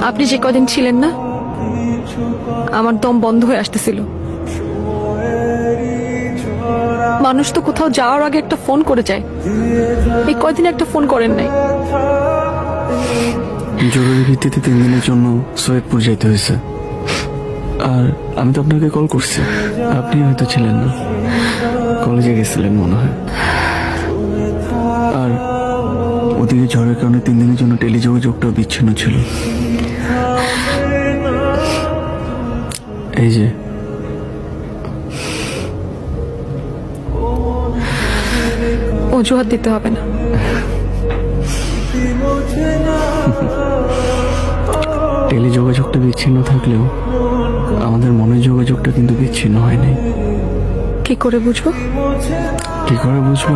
আপনি যে কদিন ছিলেন না, আমার দম বন্ধ হয়ে আসতেছিল। মানুষ তো কোথাও যাওয়ার আগে একটা ফোন করে যায়, এই কয়দিন একটা ফোন করেন নাই। জরুরি ভিত্তিতে 3 দিনের জন্য সৈয়দপুর যাইতে হয়েছে। আর আমি তো আপনাকে কল করছি, আপনি হয়তো ছিলেন না, কলেজে গেছিলেন মনে হয়। আর ওদিকে ঝড়ের কারণে 3 দিনের জন্য টেলিযোগাযোগটাও বিচ্ছিন্ন ছিল। এই যে অজুহাত দিতে হবে না। টেলিযোগাযোগটা বিচ্ছিন্ন থাকলেও আমাদের মনের যোগাযোগটা কিন্তু বিচ্ছিন্ন হয়নি। কি করে বুঝবো? কি করে বুঝবো?